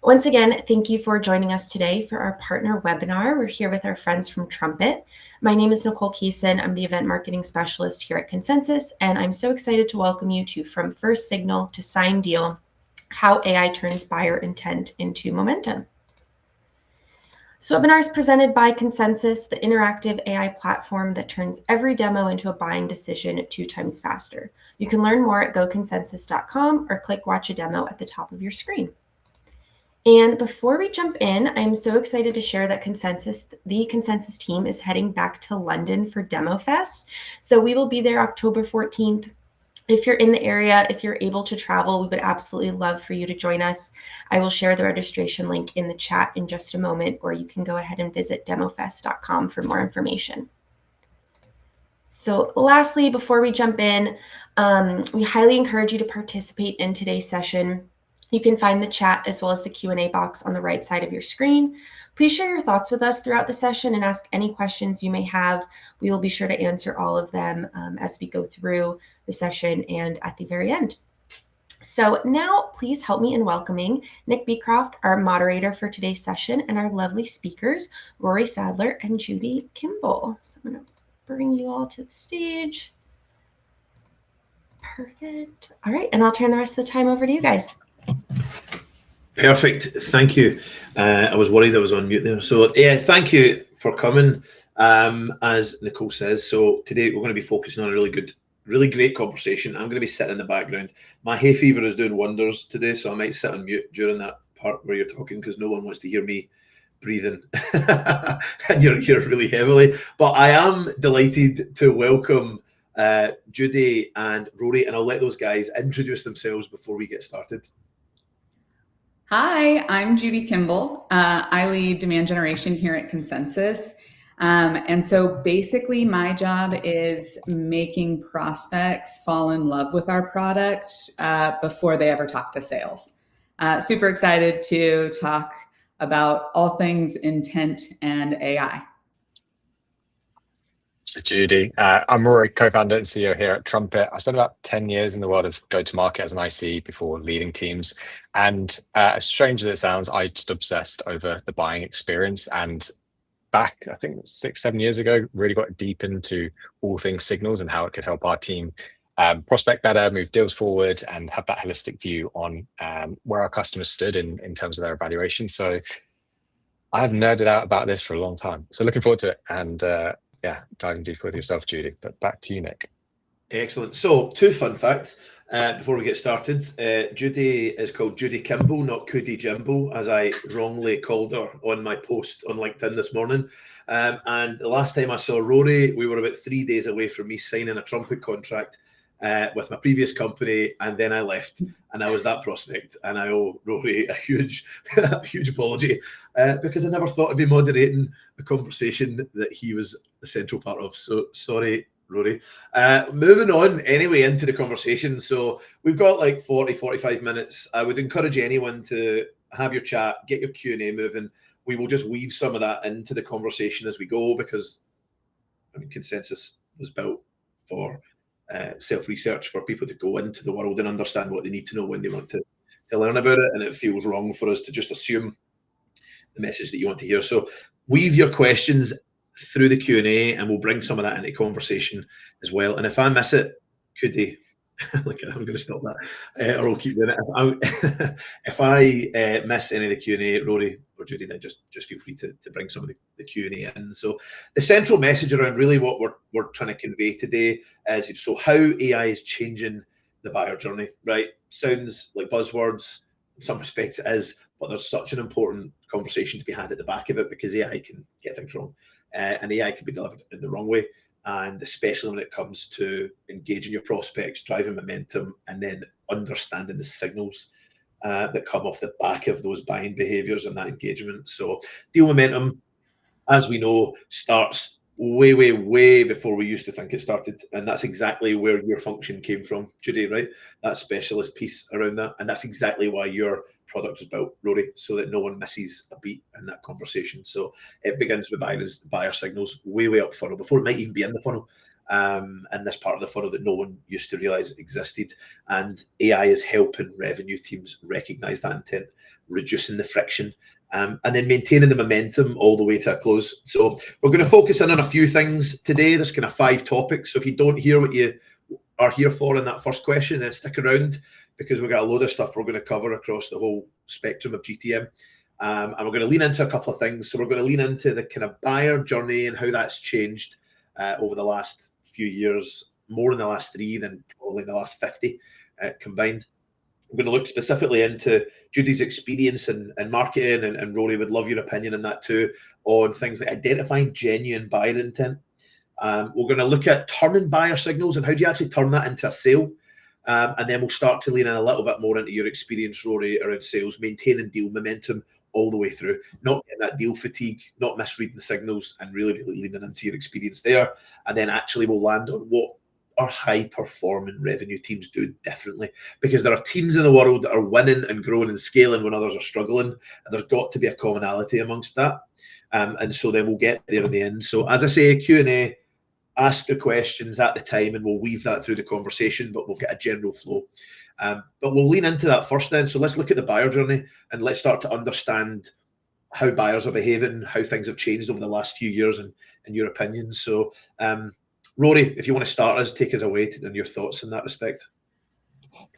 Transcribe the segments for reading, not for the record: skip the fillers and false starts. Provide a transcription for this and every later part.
Once again, thank you for joining us today for our partner webinar. We're here with our friends from Trumpet. My name is Nicole Keeson. I'm the event marketing specialist here at Consensus, and I'm so excited to welcome you to From First Signal to SignedDeal, how AI turns buyer intent into momentum. This webinar is presented by Consensus, the interactive AI platform that turns every demo into a buying decision 2 times faster. You can learn more at goconsensus.com or click watch a demo at the top of your screen. And before we jump in, I'm so excited to share that the Consensus team is heading back to London for Demo Fest. So we will be there October 14th. If you're in the area, if you're able to travel, we would absolutely love for you to join us. I will share the registration link in the chat in just a moment, or you can go ahead and visit demofest.com for more information. So lastly, before we jump in, we highly encourage you to participate in today's session. You can find the chat as well as the Q&A box on the right side of your screen. Please share your thoughts with us throughout the session and ask any questions you may have. We will be sure to answer all of them as we go through the session and at the very end. So now please help me in welcoming Nick Beecroft, our moderator for today's session, and our lovely speakers, Rory Sadler and Judy Kimball. So I'm going to bring you all to the stage. Perfect. All right, and I'll turn the rest of the time over to you guys. Perfect. Thank you. I was worried I was on mute there. So yeah, thank you for coming. As Nicole says, so today we're going to be focusing on a really great conversation. I'm going to be sitting in the background. My hay fever is doing wonders today, so I might sit on mute during that part where you're talking because no one wants to hear me breathing and you're here really heavily. But I am delighted to welcome Judy and Rory, and I'll let those guys introduce themselves before we get started. Hi, I'm Judy Kimball. I lead demand generation here at Consensus. And so basically my job is making prospects fall in love with our product before they ever talk to sales. Super excited to talk about all things intent and AI. So Judy, I'm Rory, co-founder and CEO here at Trumpet. I spent about 10 years in the world of go-to-market as an IC before leading teams. And as strange as it sounds, I just obsessed over the buying experience. And back, I think 6-7 years ago, really got deep into all things signals and how it could help our team prospect better, move deals forward, and have that holistic view on where our customers stood in terms of their evaluation. So I have nerded out about this for a long time. So looking forward to it. And yeah, diving deep with yourself, Judy. But back to you, Nick. Excellent. So 2 fun facts before we get started. Judy is called Judy Kimball, not Cootie Jimbo, as I wrongly called her on my post on LinkedIn this morning. And the last time I saw Rory, we were about 3 days away from me signing a Trumpet contract with my previous company, and then I left, and I was that prospect, and I owe Rory a huge apology because I never thought I'd be moderating a conversation that he was a central part of. So sorry, Rory. Moving on anyway into the conversation. So we've got like 40-45 minutes. I would encourage anyone to have your chat, get your Q&A moving. We will just weave some of that into the conversation as we go, because I mean, Consensus was built for self-research, for people to go into the world and understand what they need to know when they want to learn about it, and it feels wrong for us to just assume the message that you want to hear. So weave your questions through the Q&A and we'll bring some of that into conversation as well. And if I miss it, could they like, I'm going to stop that, or I'll keep doing it. If I miss any of the Q&A, Rory or Judy, then just feel free to bring some of the Q&A in. So the central message around really what we're trying to convey today is so how AI is changing the buyer journey, right? Sounds like buzzwords, in some respects it is, but there's such an important conversation to be had at the back of it, because AI can get things wrong, and AI can be delivered in the wrong way. And especially when it comes to engaging your prospects, driving momentum, and then understanding the signals that come off the back of those buying behaviors and that engagement. So deal momentum, as we know, starts way before we used to think it started. And that's exactly where your function came from, Judy, right? That specialist piece around that. And that's exactly why your product was built, Rory, so that no one misses a beat in that conversation. So it begins with buyer signals way up funnel, before it might even be in the funnel, and this part of the funnel that no one used to realize existed. And AI is helping revenue teams recognize that intent reducing the friction, and then maintaining the momentum all the way to a close. So we're going to focus in on a few things today. There's kind of 5 topics. So if you don't hear what you are here for in that first question, then stick around, because we've got a load of stuff we're going to cover across the whole spectrum of GTM. And we're going to lean into a couple of things. So we're going to lean into the kind of buyer journey and how that's changed over the last few years, more in the last 3 than probably in the last 50 combined. We're going to look specifically into Judy's experience in marketing, and Rory would love your opinion on that too, on things like identifying genuine buyer intent. We're going to look at turning buyer signals and how do you actually turn that into a sale. And then we'll start to lean in a little bit more into your experience, Rory, around sales, maintaining deal momentum all the way through, not getting that deal fatigue, not misreading the signals, and really leaning into your experience there. And then actually we'll land on what our high-performing revenue teams do differently, because there are teams in the world that are winning and growing and scaling when others are struggling, and there's got to be a commonality amongst that. And so then we'll get there in the end. So as I say, Q&A, ask the questions at the time, and we'll weave that through the conversation, but we'll get a general flow. But we'll lean into that first then. So let's look at the buyer journey, and let's start to understand how buyers are behaving, how things have changed over the last few years, and your opinions. So Rory, if you want to start us, take us away and your thoughts in that respect.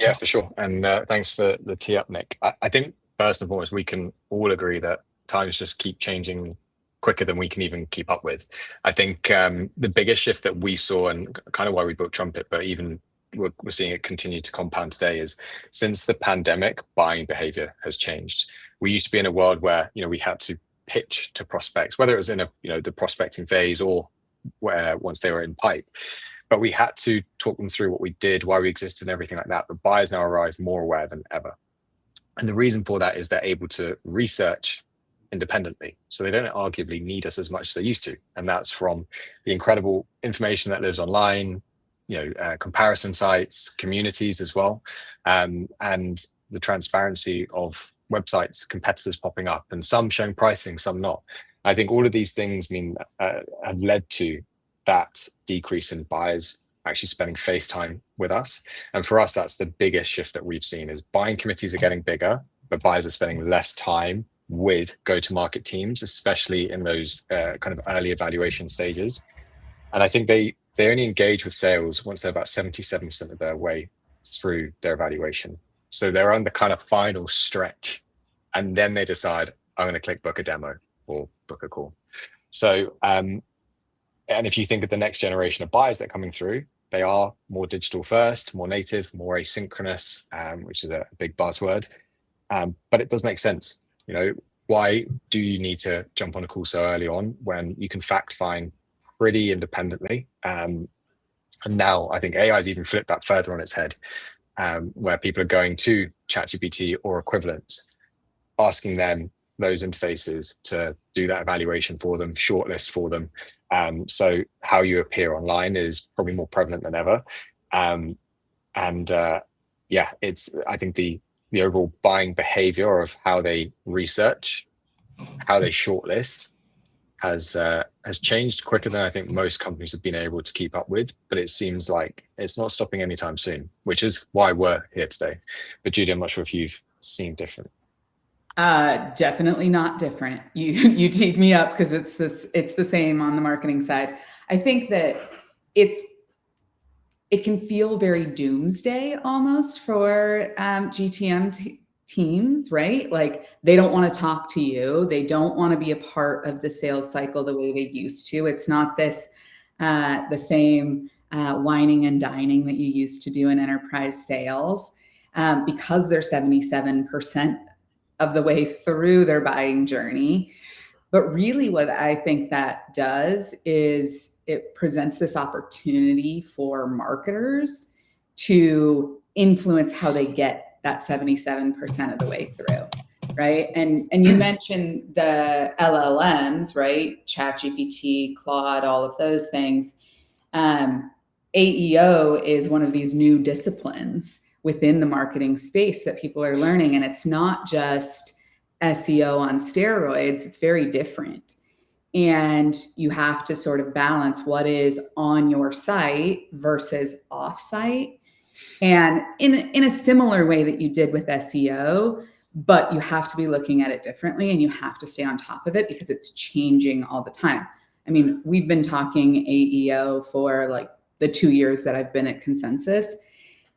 Yeah, for sure. And thanks for the tee up, Nick. I think first and foremost, we can all agree that times just keep changing quicker than we can even keep up with. I think the biggest shift that we saw, and kind of why we built Trumpet, but even we're seeing it continue to compound today, is since the pandemic, buying behavior has changed. We used to be in a world where, we had to pitch to prospects, whether it was in the prospecting phase or where once they were in pipe, but we had to talk them through what we did, why we existed, and everything like that. But buyers now arrive more aware than ever. And the reason for that is they're able to research independently. So they don't arguably need us as much as they used to. And that's from the incredible information that lives online, comparison sites, communities as well, and the transparency of websites, competitors popping up, and some showing pricing, some not. I think all of these things have led to that decrease in buyers actually spending face time with us. And for us, that's the biggest shift that we've seen, is buying committees are getting bigger, but buyers are spending less time with go-to-market teams, especially in those kind of early evaluation stages. And I think they only engage with sales once they're about 77% of their way through their evaluation. So they're on the kind of final stretch, and then they decide, I'm going to click book a demo or book a call. So, and if you think of the next generation of buyers that are coming through, they are more digital first, more native, more asynchronous, which is a big buzzword. But it does make sense. Why do you need to jump on a call so early on when you can fact find pretty independently? And now I think AI has even flipped that further on its head, where people are going to ChatGPT or equivalents, asking them those interfaces to do that evaluation for them, shortlist for them. So how you appear online is probably more prevalent than ever. It's, I think the overall buying behavior of how they research, how they shortlist has changed quicker than I think most companies have been able to keep up with, but it seems like it's not stopping anytime soon, which is why we're here today. But Judy, I'm not sure if you've seen different. Definitely not different. You teed me up, because it's the same on the marketing side. I think that it can feel very doomsday almost for GTM teams, right? Like they don't want to talk to you. They don't want to be a part of the sales cycle the way they used to. It's not this the same whining and dining that you used to do in enterprise sales, because they're 77% of the way through their buying journey. But really what I think that does is it presents this opportunity for marketers to influence how they get that 77% of the way through, right? And you mentioned the LLMs, right? ChatGPT, Claude, all of those things. AEO is one of these new disciplines within the marketing space that people are learning. And it's not just SEO on steroids, it's very different. And you have to sort of balance what is on your site versus off-site. And in a similar way that you did with SEO, but you have to be looking at it differently, and you have to stay on top of it because it's changing all the time. I mean, we've been talking AEO for like the 2 years that I've been at Consensus,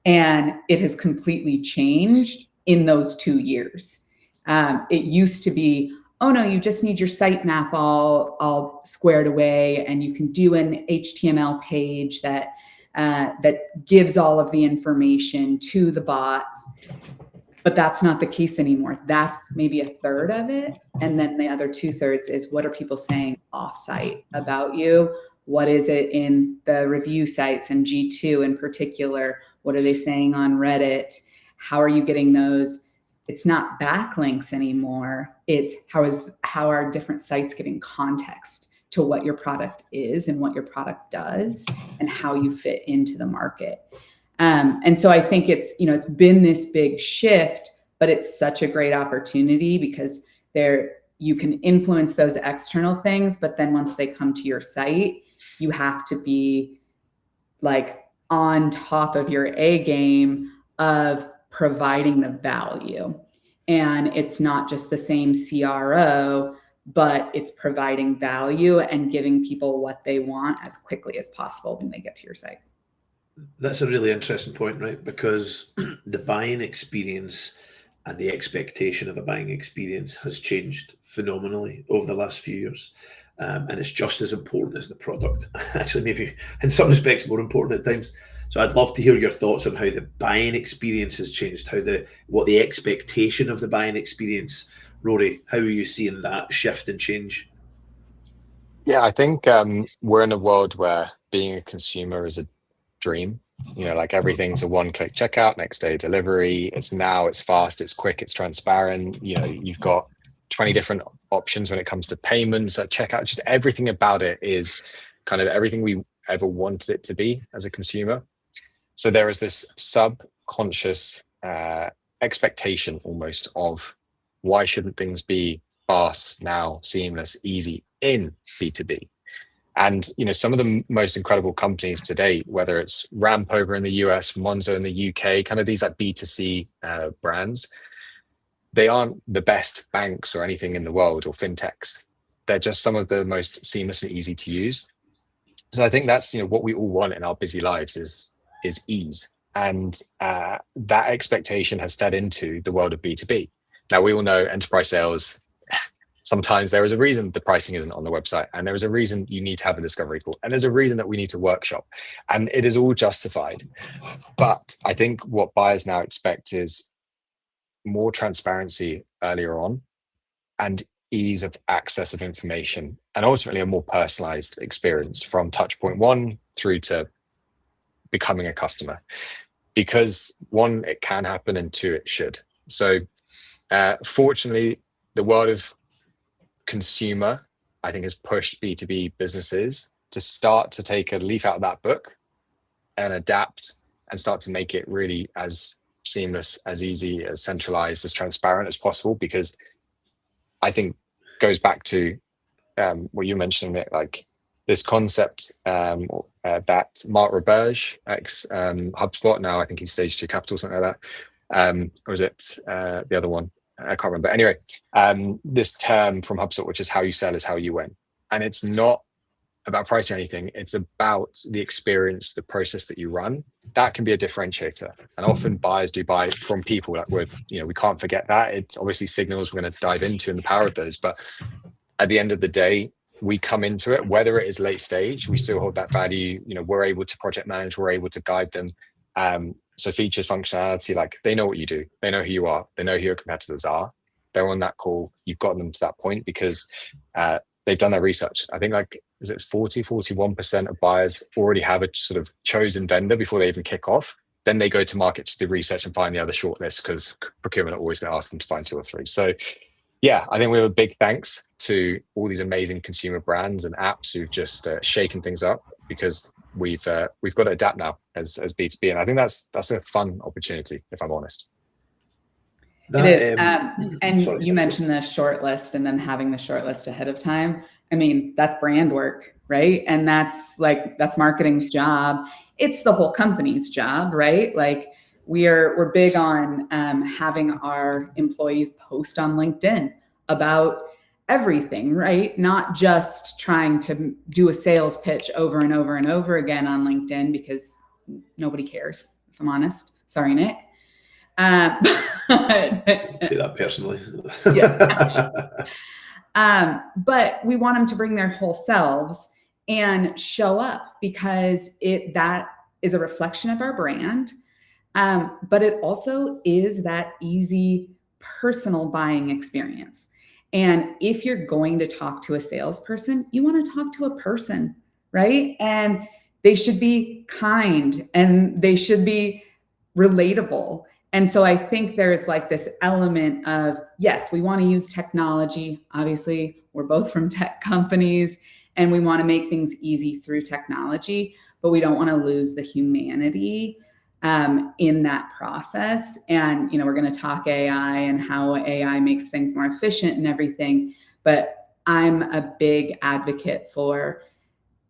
and it has completely changed in those 2 years. It used to be, oh no, you just need your sitemap all squared away, and you can do an HTML page that gives all of the information to the bots. But that's not the case anymore. That's maybe a third of it. And then the other 2/3 is, what are people saying offsite about you? What is it in the review sites and G2 in particular? What are they saying on Reddit? How are you getting those? It's not backlinks anymore. It's how are different sites getting context to what your product is and what your product does and how you fit into the market. And so I think it's been this big shift, but it's such a great opportunity because you can influence those external things, but then once they come to your site, you have to be like on top of your A game of providing the value. And it's not just the same CRO, but it's providing value and giving people what they want as quickly as possible when they get to your site. That's a really interesting point, right? Because the buying experience and the expectation of a buying experience has changed phenomenally over the last few years. And it's just as important as the product. Actually, maybe in some respects more important at times. So I'd love to hear your thoughts on how the buying experience has changed, what the expectation of the buying experience. Rory, how are you seeing that shift and change? Yeah, I think we're in a world where being a consumer is a dream. Like everything's a one-click checkout, next day delivery. It's fast, it's quick, it's transparent. You've got 20 different options when it comes to payments, checkout. Just everything about it is kind of everything we ever wanted it to be as a consumer. So there is this subconscious expectation almost of, why shouldn't things be fast, now, seamless, easy in B2B? And some of the most incredible companies today, whether it's Ramp over in the US, Monzo in the UK, kind of these like B2C brands, they aren't the best banks or anything in the world or fintechs. They're just some of the most seamless and easy to use. So I think that's what we all want in our busy lives is ease. And that expectation has fed into the world of B2B. Now, we all know enterprise sales, sometimes there is a reason the pricing isn't on the website, and there is a reason you need to have a discovery call, and there's a reason that we need to workshop, and it is all justified. But I think what buyers now expect is more transparency earlier on and ease of access of information, and ultimately a more personalized experience from touch point 1 through to becoming a customer. Because 1, it can happen, and 2, it should. So fortunately, the world of consumer, I think, has pushed B2B businesses to start to take a leaf out of that book and adapt and start to make it really as seamless, as easy, as centralized, as transparent as possible. Because I think goes back to what you mentioned, Nick, like this concept that Mark Roberge, ex HubSpot, now I think he's Stage 2 Capital, something like that. Or is it the other one? I can't remember. Anyway, this term from HubSpot, which is how you sell is how you win. And it's not about price or anything. It's about the experience, the process that you run. That can be a differentiator. And often buyers do buy from people that we can't forget that. It's obviously signals we're going to dive into and the power of those. But at the end of the day, we come into it, whether it is late stage, we still hold that value. We're able to project manage, we're able to guide them. So features, functionality, like they know what you do. They know who you are. They know who your competitors are. They're on that call. You've gotten them to that point because they've done their research. I think is it 41% of buyers already have a sort of chosen vendor before they even kick off. Then they go to market to do research and find the other shortlist because procurement are always going to ask them to find 2 or 3. So yeah, I think we have a big thanks to all these amazing consumer brands and apps who've just shaken things up, because we've got to adapt now as B2B, and I think that's a fun opportunity, if I'm honest. It is. And sorry, you mentioned the short list and then having the short list ahead of time. I mean, that's brand work, right? And that's marketing's job. It's the whole company's job, right? Like we're big on having our employees post on LinkedIn about everything, right? Not just trying to do a sales pitch over and over and over again on LinkedIn, because nobody cares, if I'm honest. Sorry, Nick. Do that personally. But we want them to bring their whole selves and show up, because that is a reflection of our brand. But it also is that easy personal buying experience. And if you're going to talk to a salesperson, you want to talk to a person, right? And they should be kind and they should be relatable. And so I think there's like this element of, yes, we want to use technology. Obviously, we're both from tech companies and we want to make things easy through technology, but we don't want to lose the humanity in that process. And, we're going to talk AI and how AI makes things more efficient and everything. But I'm a big advocate for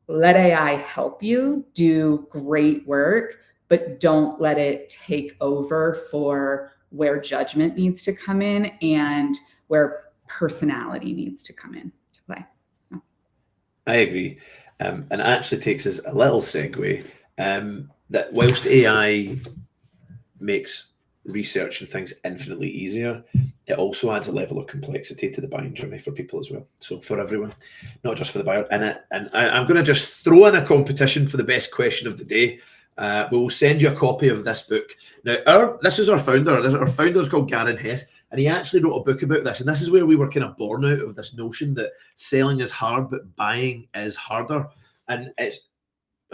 let AI help you do great work, but don't let it take over for where judgment needs to come in and where personality needs to come in to play. So. I agree. And it actually takes us a little segue. That whilst AI makes research and things infinitely easier, it also adds a level of complexity to the buying journey for people as well. So for everyone, not just for the buyer. And I'm going to just throw in a competition for the best question of the day. We will send you a copy of this book. Now, this is our founder. Our founder is called Garen Hess, and he actually wrote a book about this. And this is where we were kind of born out of this notion that selling is hard, but buying is harder. And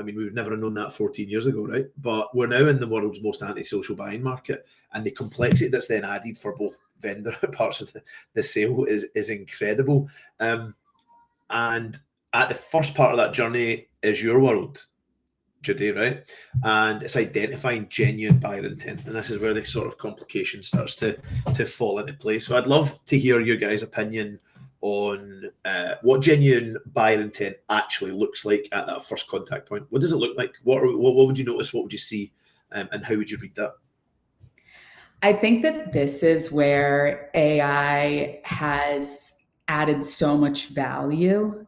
we would never have known that 14 years ago, right? But we're now in the world's most antisocial buying market, and the complexity that's then added for both vendor parts of the sale is incredible. And at the first part of that journey is your world, Judy, right? And it's identifying genuine buyer intent, and this is where the sort of complication starts to fall into place. So I'd love to hear your guys' opinion on what genuine buyer intent actually looks like at that first contact point. What does it look like? What would you notice? What would you see? And how would you read that? I think that this is where AI has added so much value,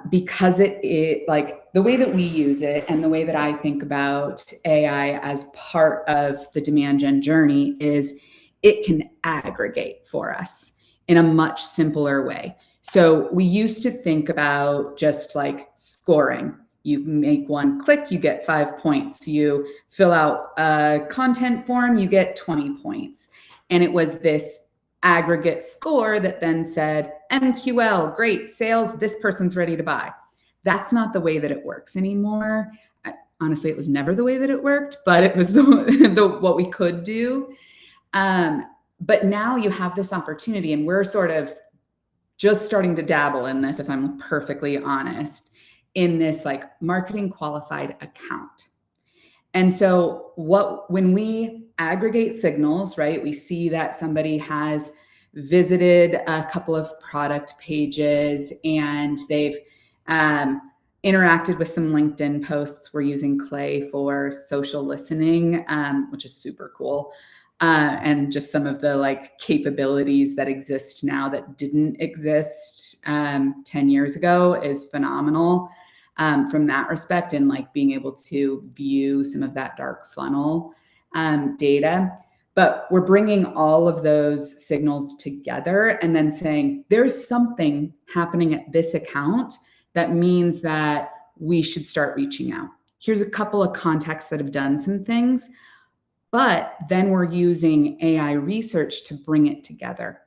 because it like the way that we use it and the way that I think about AI as part of the demand gen journey is it can aggregate for us in a much simpler way. So we used to think about just like scoring. You make one click, you get 5 points. You fill out a content form, you get 20 points. And it was this aggregate score that then said, MQL, great, sales, this person's ready to buy. That's not the way that it works anymore. Honestly, it was never the way that it worked, but it was the what we could do. But now you have this opportunity, and we're sort of just starting to dabble in this, if I'm perfectly honest, in this like marketing qualified account. And so when we aggregate signals, right, we see that somebody has visited a couple of product pages and they've interacted with some LinkedIn posts. We're using Clay for social listening, which is super cool. And just some of the like capabilities that exist now that didn't exist 10 years ago is phenomenal from that respect, and like being able to view some of that dark funnel data. But we're bringing all of those signals together and then saying there's something happening at this account that means that we should start reaching out. Here's a couple of contacts that have done some things. But then we're using AI research to bring it together.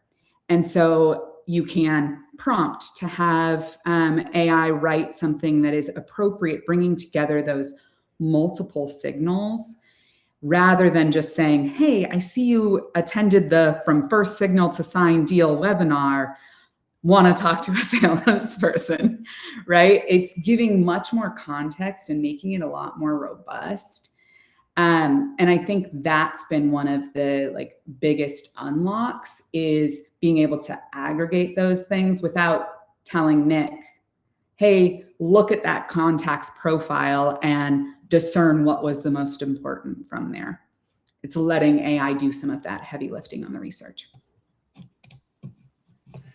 And so you can prompt to have AI write something that is appropriate, bringing together those multiple signals, rather than just saying, hey, I see you attended the From First Signal to Sign Deal webinar, want to talk to a salesperson, right? It's giving much more context and making it a lot more robust. And I think that's been one of the like biggest unlocks, is being able to aggregate those things without telling Nick, hey, look at that contact's profile and discern what was the most important from there. it's letting AI do some of that heavy lifting on the research.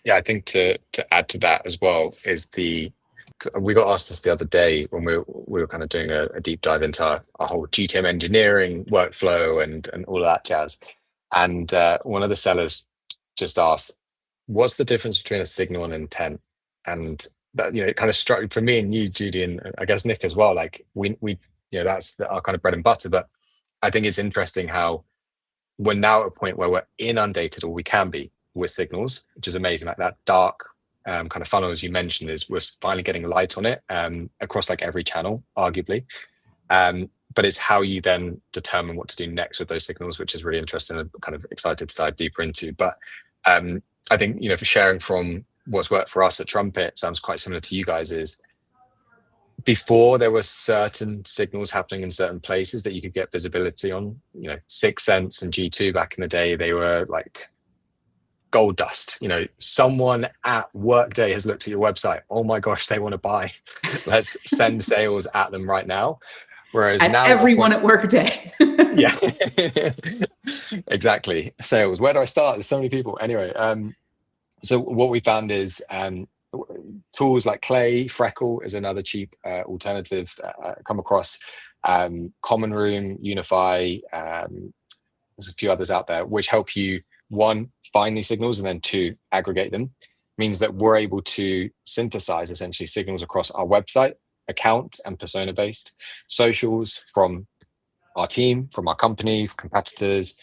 Yeah, I think to add to that as well is we got asked this the other day when we were kind of doing a deep dive into our whole GTM engineering workflow and all of that jazz. And one of the sellers just asked, what's the difference between a signal and intent? And that, it kind of struck for me and you, Judy, and I guess Nick as well. Like we that's our kind of bread and butter. But I think it's interesting how we're now at a point where we're inundated, or we can be, with signals, which is amazing. Like that dark kind of funnel, as you mentioned, we're finally getting light on it across like every channel, arguably. But it's how you then determine what to do next with those signals, which is really interesting and kind of excited to dive deeper into. But I think, for sharing from what's worked for us at Trumpet, sounds quite similar to you guys, is before there were certain signals happening in certain places that you could get visibility on, 6 Sense and G2 back in the day, they were like gold dust. Someone at Workday has looked at your website. Oh my gosh, they want to buy. Let's send sales at them right now. Whereas now everyone at Workday. Yeah, exactly. Sales. Where do I start? There's so many people. Anyway, so what we found is tools like Clay, Freckle is another cheap alternative come across. Common Room, Unify. There's a few others out there which help you, one, find these signals, and then two, aggregate them. Means that we're able to synthesize essentially signals across our website, account and persona based, socials from our team, from our company, competitors,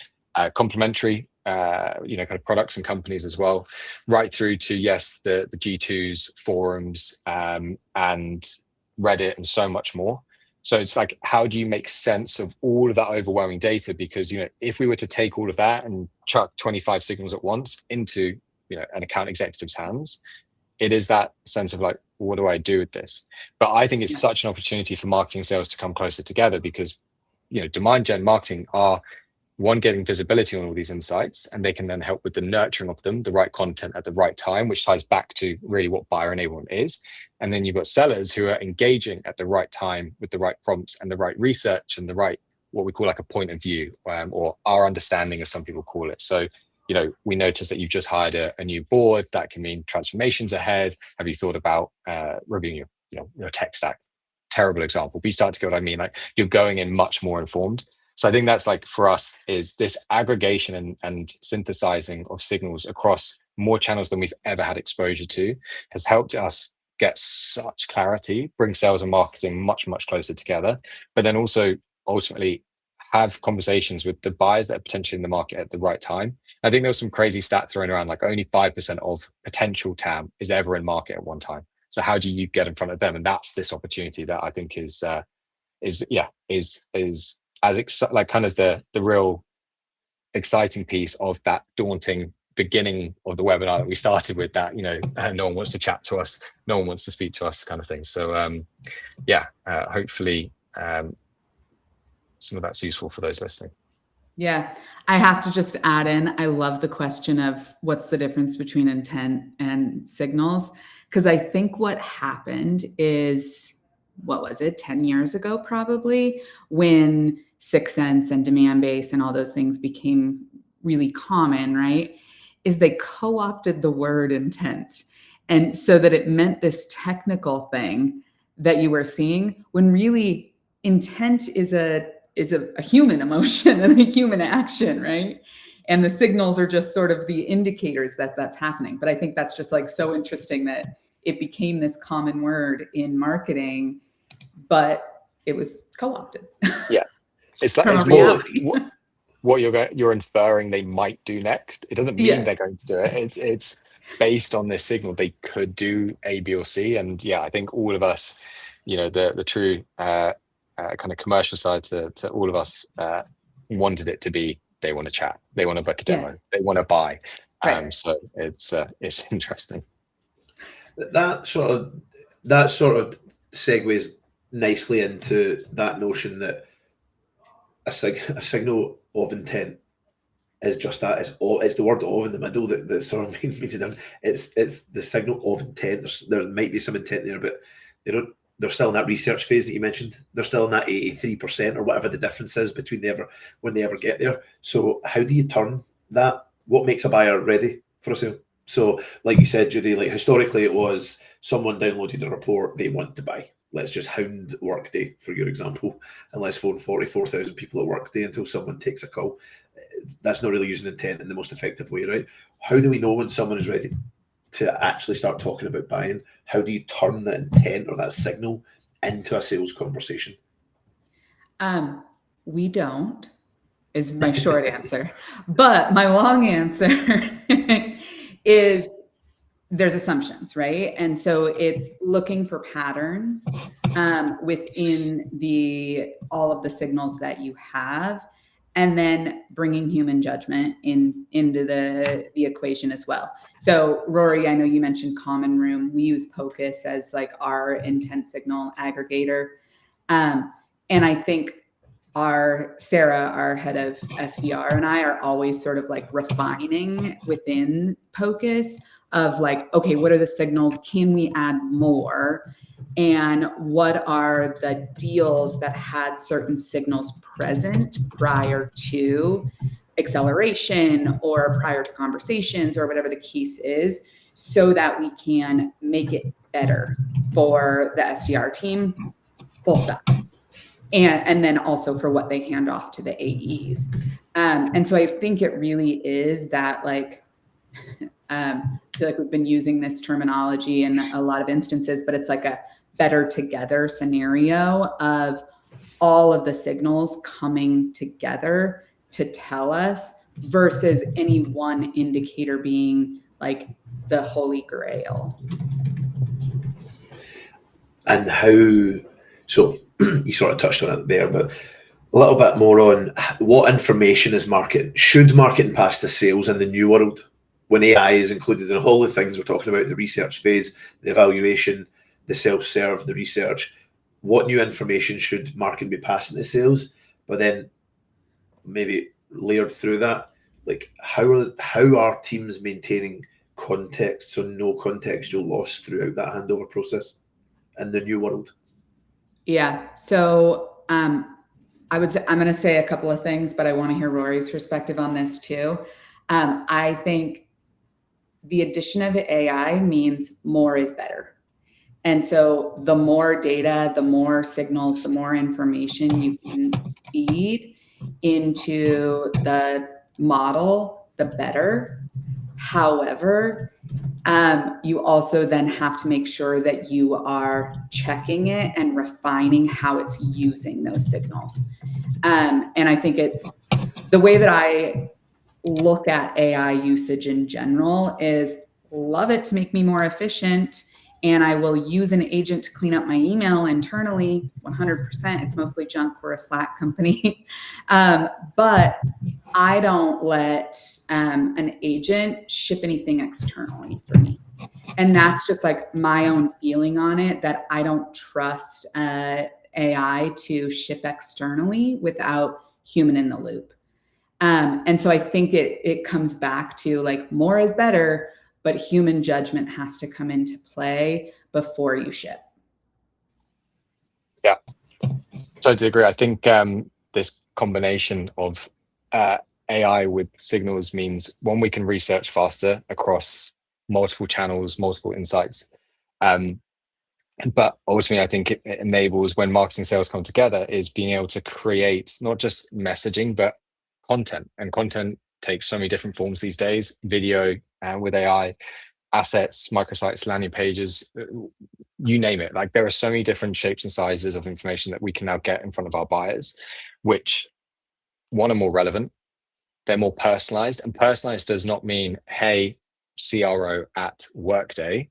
complementary kind of products and companies as well, right through to the G2s, forums, and Reddit, and so much more. So it's like, how do you make sense of all of that overwhelming data? Because if we were to take all of that and chuck 25 signals at once into an account executive's hands, it is that sense of like, what do I do with this? But I think it's such an opportunity for marketing sales to come closer together, because demand gen marketing are, one, getting visibility on all these insights, and they can then help with the nurturing of them, the right content at the right time, which ties back to really what buyer enablement is. And then you've got sellers who are engaging at the right time with the right prompts and the right research and the right, what we call like a point of view, or our understanding, as some people call it. So we noticed that you've just hired a new board. That can mean transformations ahead. Have you thought about reviewing your tech stack? Terrible example, but you start to get what I mean. Like, you're going in much more informed. So I think that's like, for us, is this aggregation and synthesizing of signals across more channels than we've ever had exposure to has helped us get such clarity, bring sales and marketing much, much closer together, but then also ultimately have conversations with the buyers that are potentially in the market at the right time. I think there was some crazy stat thrown around, like only 5% of potential TAM is ever in market at one time. So how do you get in front of them? And that's this opportunity that I think is like kind of the real exciting piece of that daunting beginning of the webinar that we started with, that no one wants to chat to us, no one wants to speak to us, kind of thing. So hopefully some of that's useful for those listening. Yeah, I have to just add in, I love the question of what's the difference between intent and signals, because I think what happened is, what was it, 10 years ago probably, when 6 Sense and demand base and all those things became really common, right? Is they co-opted the word intent. And so that it meant this technical thing that you were seeing, when really intent is a human emotion and a human action, right? And the signals are just sort of the indicators that that's happening. But I think that's just like so interesting that it became this common word in marketing, but it was co-opted. Yeah, it's like, it's more what you're inferring they might do next. It doesn't mean they're going to do it. It's based on this signal. They could do A, B, or C. And I think all of us, the true kind of commercial side to all of us wanted it to be, they want to chat, they want to book a demo, they want to buy. So it's interesting. That sort of segues nicely into that notion that a signal of intent is just that. It's the word "of" in the middle that sort of means it. It's the signal of intent. There might be some intent there, but they're still in that research phase that you mentioned. They're still in that 83% or whatever the difference is between when they ever get there. So how do you turn that? What makes a buyer ready for a sale? So like you said, Judy, like historically it was someone downloaded a report, they want to buy. Let's just hound Workday for your example, and let's phone 44,000 people at Workday until someone takes a call. That's not really using intent in the most effective way, right? How do we know when someone is ready to actually start talking about buying? How do you turn that intent or that signal into a sales conversation? We don't, is my short answer. But my long answer is there's assumptions, right? And so it's looking for patterns within all of the signals that you have, and then bringing human judgment into the equation as well. So Rory, I know you mentioned Common Room. We use POCUS as like our intent signal aggregator. And I think Sarah, our head of SDR, and I are always sort of like refining within POCUS of like, okay, what are the signals? Can we add more? And what are the deals that had certain signals present prior to acceleration or prior to conversations or whatever the case is, so that we can make it better for the SDR team, full stop. And then also for what they hand off to the AEs. And so I think it really is that like, I feel like we've been using this terminology in a lot of instances, but it's like a better together scenario of all of the signals coming together to tell us versus any one indicator being like the holy grail. And so you sort of touched on it there, but a little bit more on what information is marketing. Should marketing pass to sales in the new world when AI is included in all the things we're talking about, the research phase, the evaluation, the self-serve, the research? What new information should marketing be passing to sales? But then maybe layered through that, like how are teams maintaining context so no contextual loss throughout that handover process in the new world? Yeah. So I would say, I'm going to say a couple of things, but I want to hear Rory's perspective on this too. I think the addition of AI means more is better. And so the more data, the more signals, the more information you can feed into the model, the better. However, you also then have to make sure that you are checking it and refining how it's using those signals. And I think it's the way that I look at AI usage in general is love it to make me more efficient. And I will use an agent to clean up my email internally, 100%. It's mostly junk. We're a Slack company. But I don't let an agent ship anything externally for me. And that's just like my own feeling on it, that I don't trust AI to ship externally without human in the loop. And so I think it comes back to like more is better, but human judgment has to come into play before you ship. Yeah, totally agree. I think this combination of AI with signals means, one, we can research faster across multiple channels, multiple insights. But ultimately, I think it enables, when marketing and sales come together, is being able to create not just messaging, but content. And content takes so many different forms these days: video with AI, assets, microsites, landing pages, you name it. Like, there are so many different shapes and sizes of information that we can now get in front of our buyers, which, one, are more relevant, they're more personalized. And personalized does not mean, hey, CRO at Workday.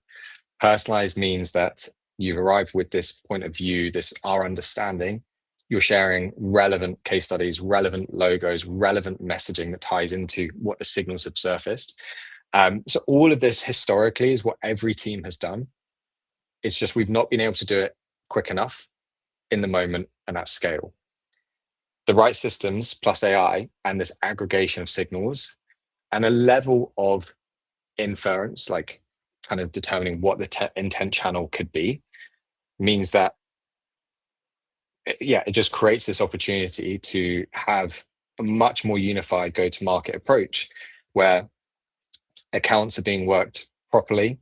Personalized means that you've arrived with this point of view, our understanding. You're sharing relevant case studies, relevant logos, relevant messaging that ties into what the signals have surfaced. So all of this historically is what every team has done. It's just we've not been able to do it quick enough, in the moment, and at scale. The right systems plus AI and this aggregation of signals and a level of inference, like kind of determining what the intent channel could be, means that, it just creates this opportunity to have a much more unified go-to-market approach where accounts are being worked properly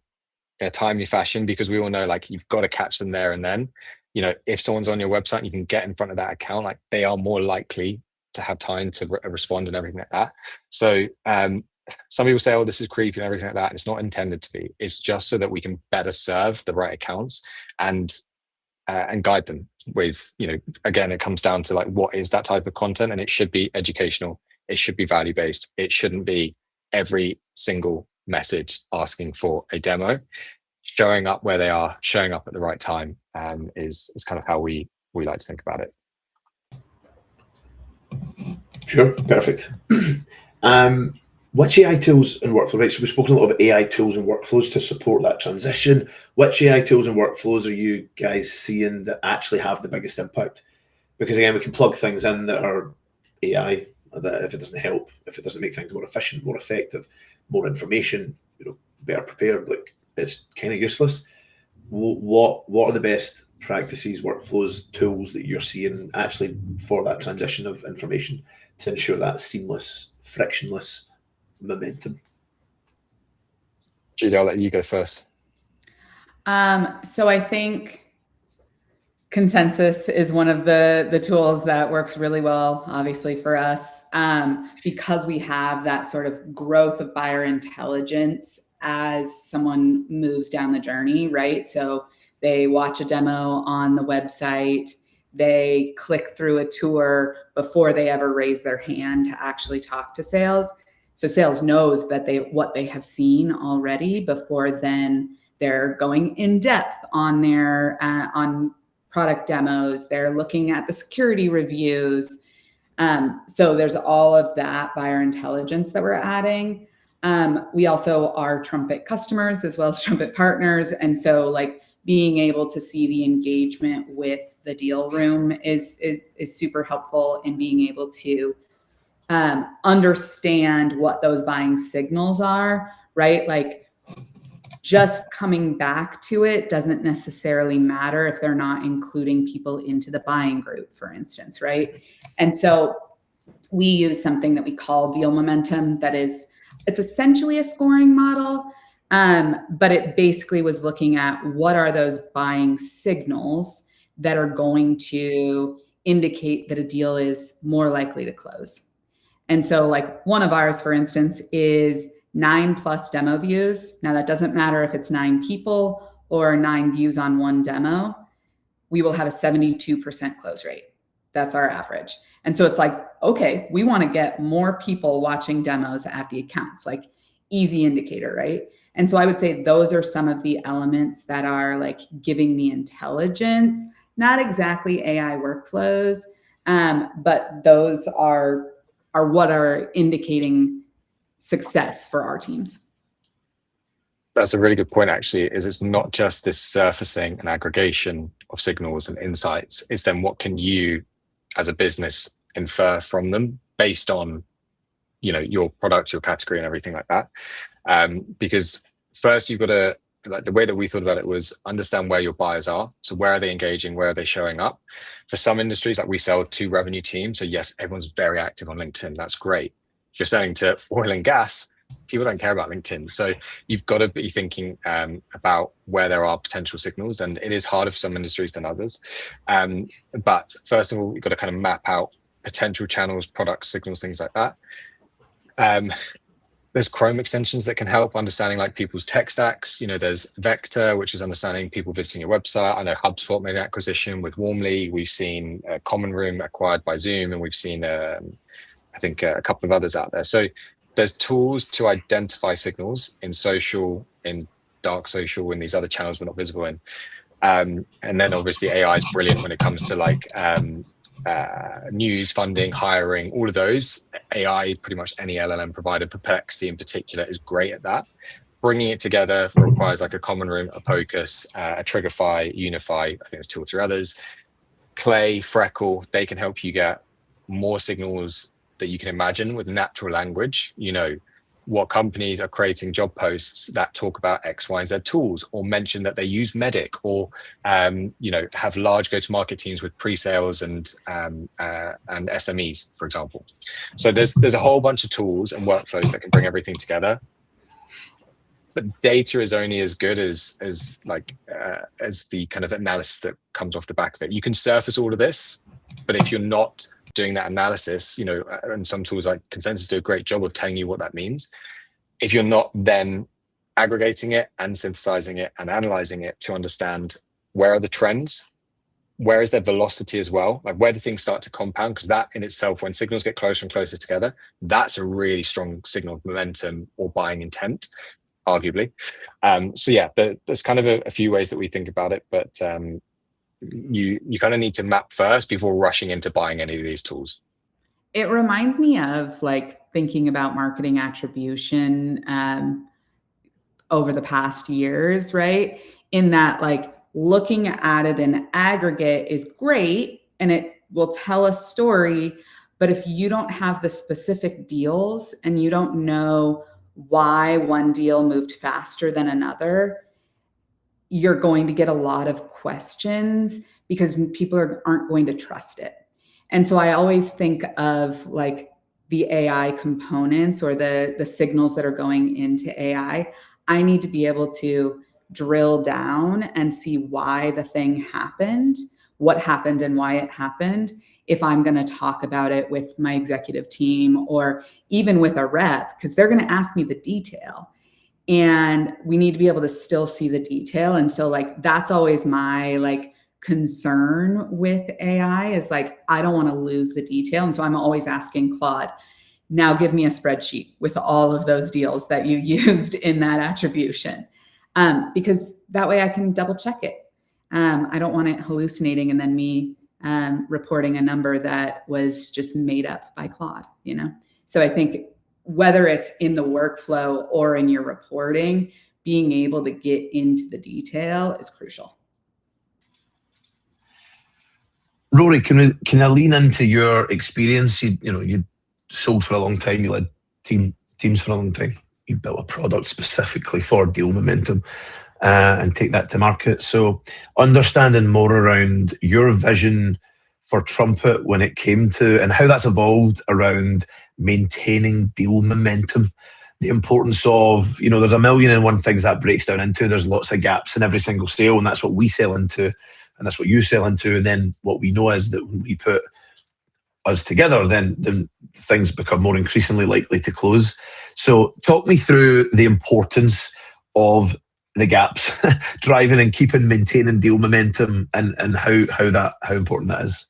in a timely fashion, because we all know, like, you've got to catch them there and then. If someone's on your website and you can get in front of that account, like, they are more likely to have time to respond and everything like that. So some people say, oh, this is creepy and everything like that. And it's not intended to be. It's just so that we can better serve the right accounts and guide them with, again, it comes down to, like, what is that type of content? And it should be educational. It should be value-based. It shouldn't be every single message asking for a demo. Showing up where they are, showing up at the right time, is kind of how we like to think about it. Sure, perfect. Which AI tools and workflows, right? So we've spoken a lot about AI tools and workflows to support that transition. Which AI tools and workflows are you guys seeing that actually have the biggest impact? Because again, we can plug things in that are AI, that if it doesn't help, if it doesn't make things more efficient, more effective, more information, better prepared, like, it's kind of useless. What are the best practices, workflows, tools that you're seeing actually for that transition of information to ensure that seamless, frictionless momentum? Judy, I'll let you go first. So I think Consensus is one of the tools that works really well, obviously, for us, because we have that sort of growth of buyer intelligence as someone moves down the journey, right? So they watch a demo on the website, they click through a tour before they ever raise their hand to actually talk to sales. So sales knows that what they have seen already before then they're going in depth on their on product demos. They're looking at the security reviews. So there's all of that buyer intelligence that we're adding. We also are Trumpet customers as well as Trumpet partners. And so, like, being able to see the engagement with the deal room is super helpful in being able to understand what those buying signals are, right? Like, just coming back to it doesn't necessarily matter if they're not including people into the buying group, for instance, right? And so we use something that we call deal momentum. It's essentially a scoring model, but it basically was looking at what are those buying signals that are going to indicate that a deal is more likely to close. And so, like, one of ours, for instance, is 9+ demo views. Now, that doesn't matter if it's 9 people or 9 views on one demo. We will have a 72% close rate. That's our average. And so it's like, okay, we want to get more people watching demos at the accounts, like, easy indicator, right? And so I would say those are some of the elements that are, like, giving the intelligence, not exactly AI workflows, but those are what are indicating success for our teams. That's a really good point, actually, is it's not just this surfacing and aggregation of signals and insights. It's then what can you as a business infer from them based on, your product, your category and everything like that. Because first you've got to, like, the way that we thought about it was understand where your buyers are. So where are they engaging? Where are they showing up? For some industries, like, we sell to revenue teams. So yes, everyone's very active on LinkedIn. That's great. If you're selling to oil and gas, people don't care about LinkedIn. So you've got to be thinking about where there are potential signals, and it is harder for some industries than others. But first of all, you've got to kind of map out potential channels, product signals, things like that. There's Chrome extensions that can help understanding, like, people's tech stacks. There's Vector, which is understanding people visiting your website. I know HubSpot made an acquisition with Warmly. We've seen Common Room acquired by Zoom, and we've seen I think a couple of others out there. So there's tools to identify signals in social, in dark social, in these other channels we're not visible in. And then obviously AI is brilliant when it comes to, like, news, funding, hiring, all of those. AI, pretty much any LLM provider, Perplexity in particular, is great at that. Bringing it together requires, like, a Common Room, a Focus, a Triggerfy, Unify. I think there's 2 or 3 others. Clay, Freckle, they can help you get more signals that you can imagine with natural language. what companies are creating job posts that talk about X, Y, and Z tools, or mention that they use Medic, or have large go-to-market teams with pre-sales and SMEs, for example. So there's a whole bunch of tools and workflows that can bring everything together. But data is only as good as the kind of analysis that comes off the back of it. You can surface all of this, but if you're not doing that analysis, and some tools like Consensus do a great job of telling you what that means. If you're not then aggregating it and synthesizing it and analyzing it to understand where are the trends, where is their velocity as well, like where do things start to compound? Because that in itself, when signals get closer and closer together, that's a really strong signal of momentum or buying intent, arguably. So yeah, there's kind of a few ways that we think about it, but you kind of need to map first before rushing into buying any of these tools. It reminds me of thinking about marketing attribution over the past years, right? In that looking at it in aggregate is great and it will tell a story, but if you don't have the specific deals and you don't know why one deal moved faster than another, you're going to get a lot of questions because people aren't going to trust it. And so I always think of the AI components or the signals that are going into AI. I need to be able to drill down and see why the thing happened, what happened and why it happened, if I'm going to talk about it with my executive team or even with a rep, because they're going to ask me the detail. And we need to be able to still see the detail. And so that's always my concern with AI is I don't want to lose the detail. And so I'm always asking Claude, now give me a spreadsheet with all of those deals that you used in that attribution. Because that way I can double check it. I don't want it hallucinating and then me reporting a number that was just made up by Claude, So I think whether it's in the workflow or in your reporting, being able to get into the detail is crucial. Rory, can I lean into your experience? You sold for a long time, you led teams for a long time. You built a product specifically for deal momentum and take that to market. So understanding more around your vision for Trumpet when it came to, and how that's evolved around maintaining deal momentum, the importance of, there's a million and one things that breaks down into. There's lots of gaps in every single sale, and that's what we sell into, and that's what you sell into. And then what we know is that when we put us together, then things become more increasingly likely to close. So talk me through the importance of the gaps, driving and maintaining deal momentum, and how important that is.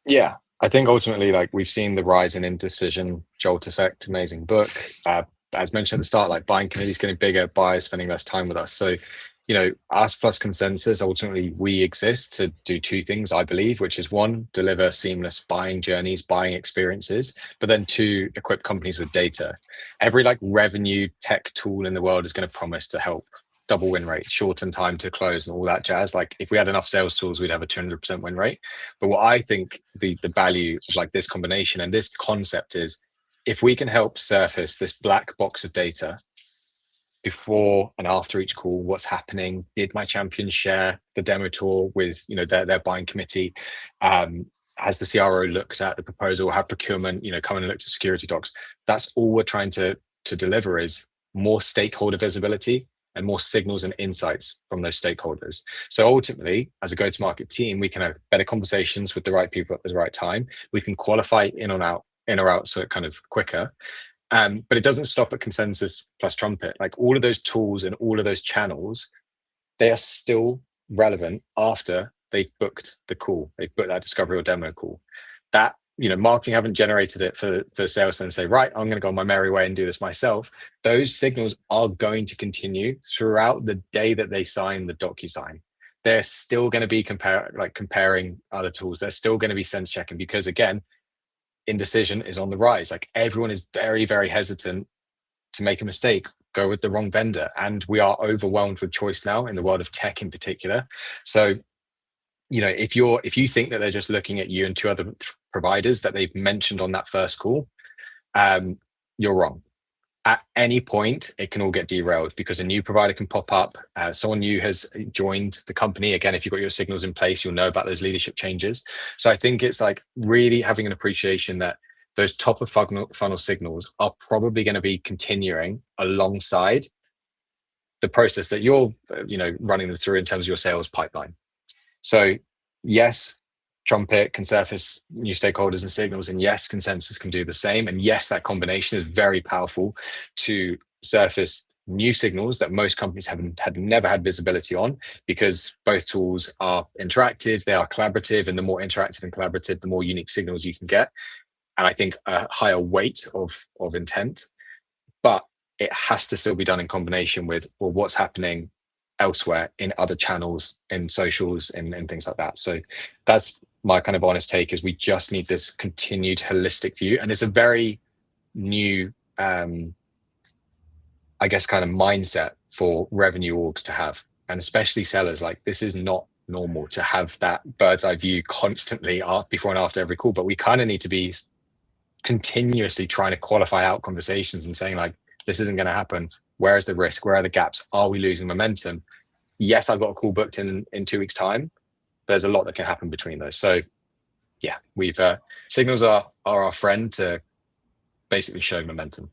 Yeah, I think ultimately, we've seen the rise in indecision, Jolt effect, amazing book. As mentioned at the start, buying committees getting bigger, buyers spending less time with us. So, us plus Consensus, ultimately we exist to do two things, I believe, which is one, deliver seamless buying journeys, buying experiences, but then two, equip companies with data. Every revenue tech tool in the world is going to promise to help double win rate, shorten time to close and all that jazz. If we had enough sales tools, we'd have a 200% win rate. But what I think the value of this combination and this concept is, if we can help surface this black box of data before and after each call, what's happening, did my champions share the demo tour with their buying committee, has the CRO looked at the proposal, have procurement come and look at security docs. That's all we're trying to deliver, is more stakeholder visibility and more signals and insights from those stakeholders. So ultimately, as a go-to-market team, we can have better conversations with the right people at the right time. We can qualify in or out, so it kind of quicker. But it doesn't stop at Consensus plus Trumpet. All of those tools and all of those channels, they are still relevant after they've booked the call. They've booked that discovery or demo call. That, marketing haven't generated it for sales and say, right, I'm going to go on my merry way and do this myself. Those signals are going to continue throughout the day that they sign the DocuSign. They're still going to be comparing other tools. They're still going to be sense checking, because again, indecision is on the rise. Everyone is very, very hesitant to make a mistake, go with the wrong vendor. And we are overwhelmed with choice now in the world of tech in particular. So, if you think that they're just looking at you and two other providers that they've mentioned on that first call, you're wrong. at any point, it can all get derailed because a new provider can pop up. Someone new has joined the company. Again, if you've got your signals in place, you'll know about those leadership changes. So I think it's like really having an appreciation that those top of funnel signals are probably going to be continuing alongside the process that you're, running them through in terms of your sales pipeline. So yes, Trumpet can surface new stakeholders and signals, and yes, Consensus can do the same. And yes, that combination is very powerful to surface new signals that most companies had never had visibility on, because both tools are interactive, they are collaborative, and the more interactive and collaborative, the more unique signals you can get. And I think a higher weight of intent, but it has to still be done in combination with, well, what's happening elsewhere in other channels, in socials, and things like that. So that's my kind of honest take, is we just need this continued holistic view. And it's a very new, I guess, kind of mindset for revenue orgs to have, and especially sellers. Like, this is not normal to have that bird's eye view constantly before and after every call, but we kind of need to be continuously trying to qualify out conversations and saying, like, this isn't going to happen. Where is the risk? Where are the gaps? Are we losing momentum? Yes, I've got a call booked in 2 weeks' time. There's a lot that can happen between those. So yeah, we've signals are our friend to basically show momentum.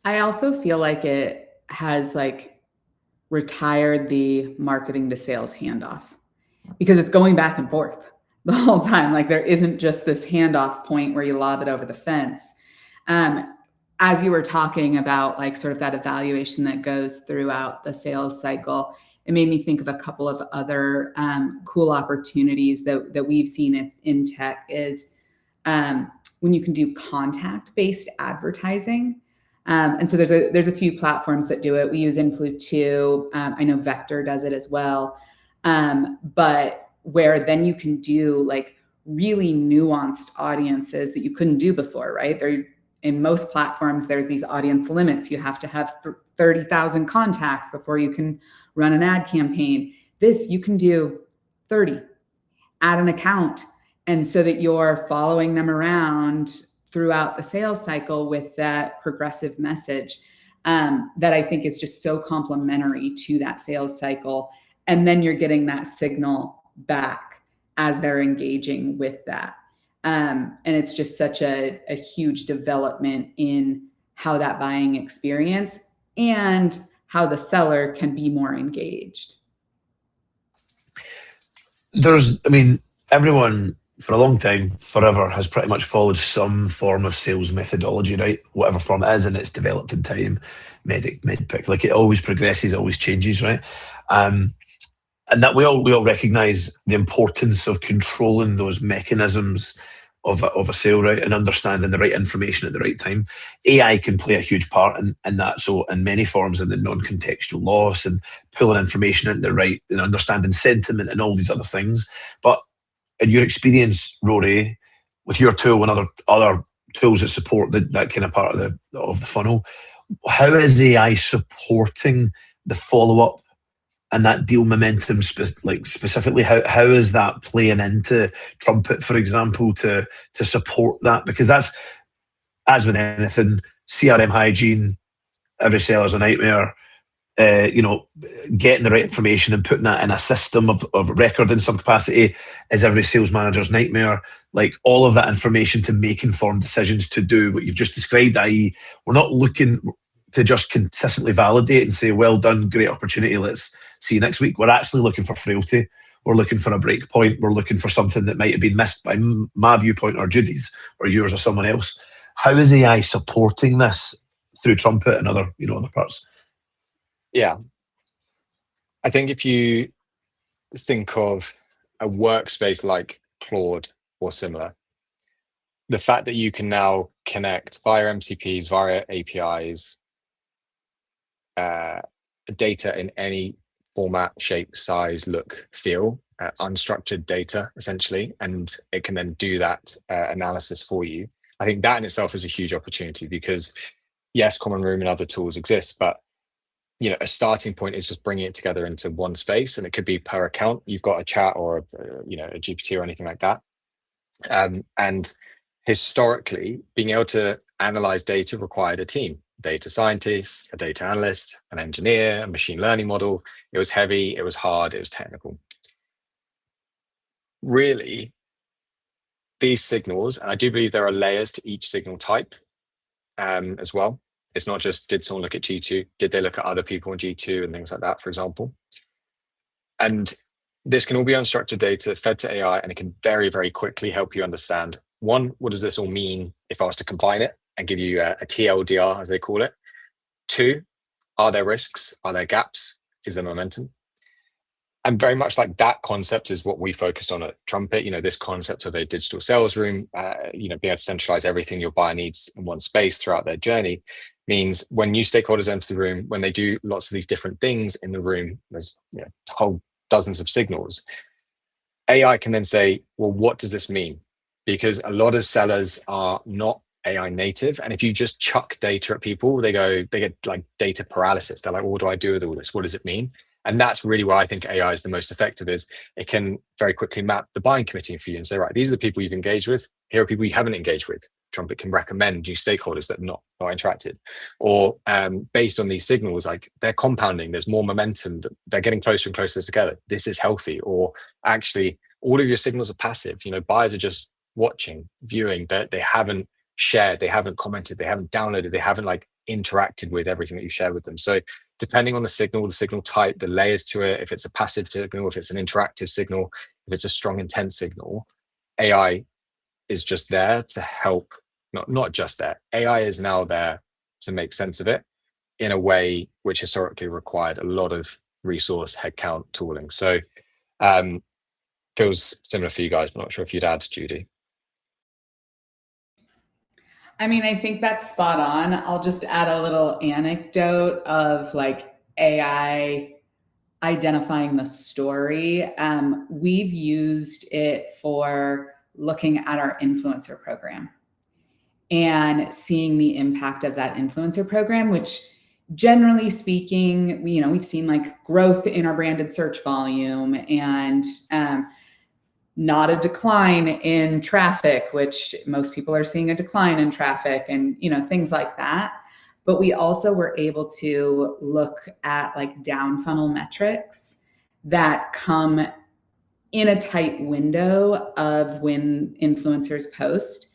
I also feel like it has like retired the marketing to sales handoff, because it's going back and forth the whole time. Like, there isn't just this handoff point where you lob it over the fence. As you were talking about, like, sort of that evaluation that goes throughout the sales cycle, it made me think of a couple of other cool opportunities that we've seen in tech is when you can do contact-based advertising. And so there's a few platforms that do it. We use Influ2. I know Vector does it as well. But where then you can do like really nuanced audiences that you couldn't do before, right? In most platforms, there's these audience limits. You have to have 30,000 contacts before you can run an ad campaign. This, you can do 30, add an account. And so that you're following them around throughout the sales cycle with that progressive message that I think is just so complementary to that sales cycle. And then you're getting that signal back as they're engaging with that. And it's just such a huge development in how that buying experience and how the seller can be more engaged. Everyone for a long time, forever, has pretty much followed some form of sales methodology, right? Whatever form it is, and it's developed in time. Medpic, like, it always progresses, always changes, right? And that we all recognise the importance of controlling those mechanisms of a sale, right, and understanding the right information at the right time. AI can play a huge part in that. So in many forms, in the non-contextual loss and pulling information into the right and understanding sentiment and all these other things. But in your experience, Rory, with your tool and other tools that support that kind of part of the funnel, how is AI supporting the follow-up and that deal momentum, specifically? How is that playing into Trumpet, for example, to support that? Because that's, as with anything, CRM hygiene, every seller's a nightmare. Getting the right information and putting that in a system of record in some capacity is every sales manager's nightmare. Like, all of that information to make informed decisions to do what you've just described, i.e., we're not looking to just consistently validate and say, well done, great opportunity, let's see you next week. We're actually looking for frailty. We're looking for a break point. We're looking for something that might have been missed by my viewpoint or Judy's or yours or someone else. How is AI supporting this through Trumpet and other parts? Yeah. I think if you think of a workspace like Claude or similar, the fact that you can now connect via MCPs, via APIs, data in any format, shape, size, look, feel, unstructured data, essentially, and it can then do that analysis for you. I think that in itself is a huge opportunity, because yes, Common Room and other tools exist, but a starting point is just bringing it together into one space, and it could be per account. You've got a chat or a GPT or anything like that. And historically, being able to analyze data required a team. data scientist, a data analyst, an engineer, a machine learning model. It was heavy, it was hard, it was technical. Really, these signals, and I do believe there are layers to each signal type as well. It's not just, did someone look at G2? Did they look at other people in G2 and things like that, for example? And this can all be unstructured data fed to AI, and it can very, very quickly help you understand, one, what does this all mean if I was to combine it and give you a TLDR, as they call it? Two, are there risks? Are there gaps? Is there momentum? And very much like that concept is what we focused on at Trumpet. This concept of a digital sales room, being able to centralize everything your buyer needs in one space throughout their journey means when new stakeholders enter the room, when they do lots of these different things in the room, there's whole dozens of signals. AI can then say, well, what does this mean? Because a lot of sellers are not AI native. And if you just chuck data at people, they get like data paralysis. They're like, well, what do I do with all this? What does it mean? And that's really why I think AI is the most effective, is it can very quickly map the buying committee for you and say, right, these are the people you've engaged with. Here are people you haven't engaged with. Trumpet can recommend new stakeholders that have not interacted. Or based on these signals, like they're compounding, there's more momentum, they're getting closer and closer together. This is healthy. Or actually, all of your signals are passive. Buyers are just watching, viewing, that they haven't shared, they haven't commented, they haven't downloaded, they haven't interacted with everything that you share with them. So depending on the signal type, the layers to it, if it's a passive signal, if it's an interactive signal, if it's a strong intent signal, AI is just there to help. Not just there. AI is now there to make sense of it in a way which historically required a lot of resource, headcount, tooling. So feels similar for you guys, but not sure if you'd add, Judy. I mean, I think that's spot on. I'll just add a little anecdote of AI identifying the story. We've used it for looking at our influencer program and seeing the impact of that influencer program, which generally speaking, we've seen growth in our branded search volume and not a decline in traffic, which most people are seeing a decline in traffic and, things like that. But we also were able to look at down funnel metrics that come in a tight window of when influencers post.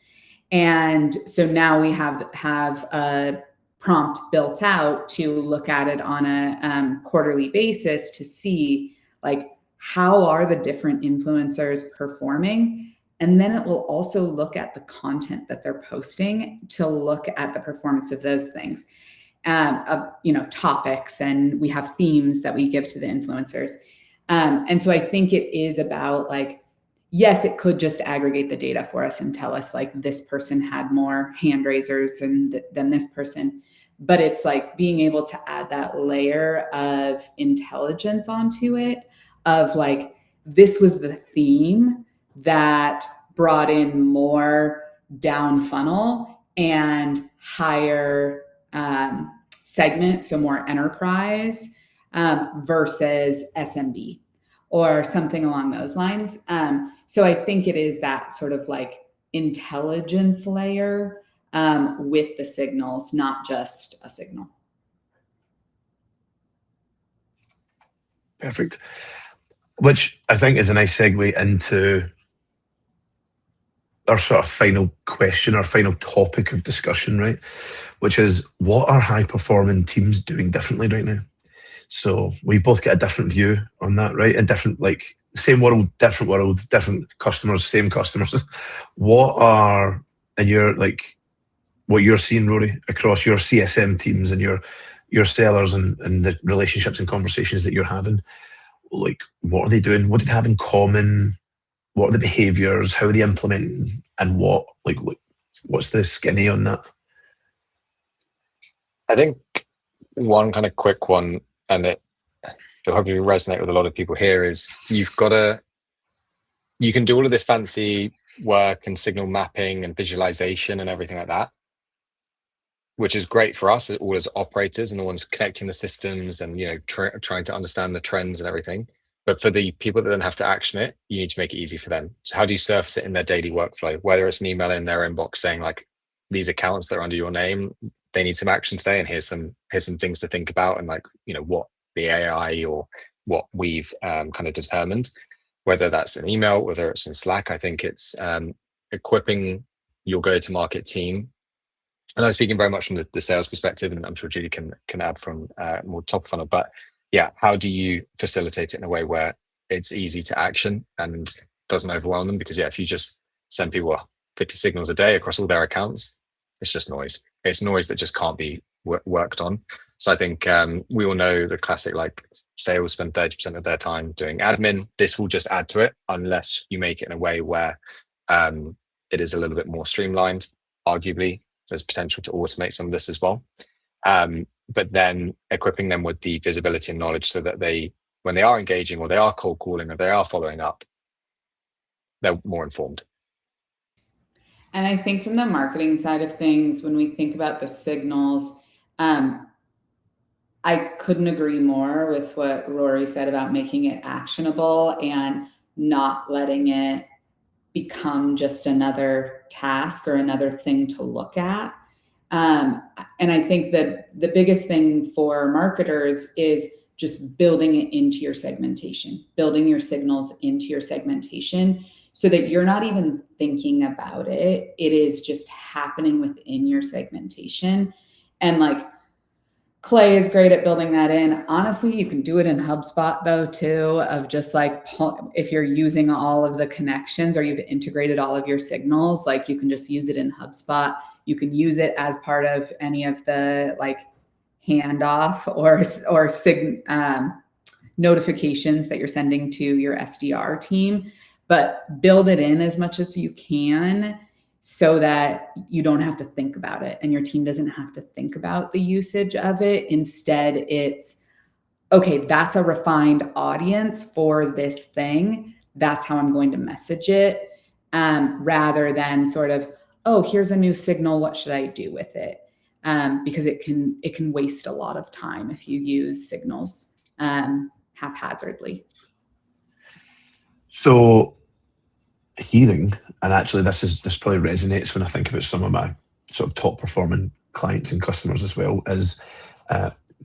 And so now we have a prompt built out to look at it on a quarterly basis to see how are the different influencers performing? And then it will also look at the content that they're posting to look at the performance of those things, of topics, and we have themes that we give to the influencers. And so I think it is about yes, it could just aggregate the data for us and tell us this person had more hand raisers than this person. But it's being able to add that layer of intelligence onto it of this was the theme that brought in more down funnel and higher segment, so more enterprise versus SMB or something along those lines. So I think it is that sort of intelligence layer with the signals, not just a signal. Perfect. Which I think is a nice segue into our sort of final question, our final topic of discussion, right? Which is, what are high-performing teams doing differently right now? So we both get a different view on that, right? A different, same world, different customers, same customers. What are, and you're what you're seeing, Rory, across your CSM teams and your sellers and the relationships and conversations that you're having? What are they doing? What do they have in common? What are the behaviors? How are they implementing? And what's the skinny on that? I think one kind of quick one, and it'll hopefully resonate with a lot of people here, is you can do all of this fancy work and signal mapping and visualization and everything like that, which is great for us all as operators and the ones connecting the systems and trying to understand the trends and everything. But for the people that then have to action it, you need to make it easy for them. So how do you surface it in their daily workflow? Whether it's an email in their inbox saying these accounts that are under your name, they need some action today, and here's some things to think about, and like, you know, what the AI or what we've kind of determined, whether that's an email, whether it's in Slack. I think it's equipping your go-to-market team. And I'm speaking very much from the sales perspective, and I'm sure Judy can add from more top of funnel. But yeah, how do you facilitate it in a way where it's easy to action and doesn't overwhelm them? Because yeah, if you just send people 50 signals a day across all their accounts, it's just noise. It's noise that just can't be worked on. So I think we all know the classic, like, sales spend 30% of their time doing admin. This will just add to it unless you make it in a way where it is a little bit more streamlined. Arguably, there's potential to automate some of this as well. But then equipping them with the visibility and knowledge so that they, when they are engaging or they are cold calling or they are following up, they're more informed. And I think from the marketing side of things, when we think about the signals, I couldn't agree more with what Rory said about making it actionable and not letting it become just another task or another thing to look at. And I think that the biggest thing for marketers is just building it into your segmentation, building your signals into your segmentation so that you're not even thinking about it. It is just happening within your segmentation. And like, Clay is great at building that in. Honestly, you can do it in HubSpot though too, of just like, if you're using all of the connections or you've integrated all of your signals, like you can just use it in HubSpot. You can use it as part of any of the like handoff or notifications that you're sending to your SDR team, but build it in as much as you can so that you don't have to think about it and your team doesn't have to think about the usage of it. Instead, it's, okay, that's a refined audience for this thing. That's how I'm going to message it, rather than sort of, oh, here's a new signal. What should I do with it? Because it can waste a lot of time if you use signals haphazardly. So hearing, and actually this probably resonates when I think about some of my sort of top performing clients and customers as well, is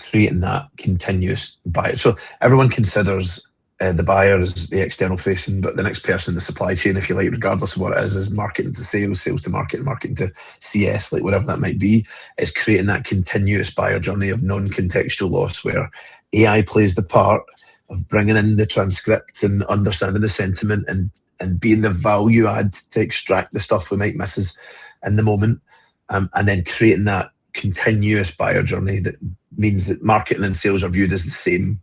creating that continuous buyer. So everyone considers the buyer as the external facing, but the next person in the supply chain, if you like, regardless of what it is marketing to sales, sales to marketing, marketing to CS, like whatever that might be, is creating that continuous buyer journey of non-contextual loss, where AI plays the part of bringing in the transcript and understanding the sentiment and being the value add to extract the stuff we might miss in the moment, and then creating that continuous buyer journey that means that marketing and sales are viewed as the same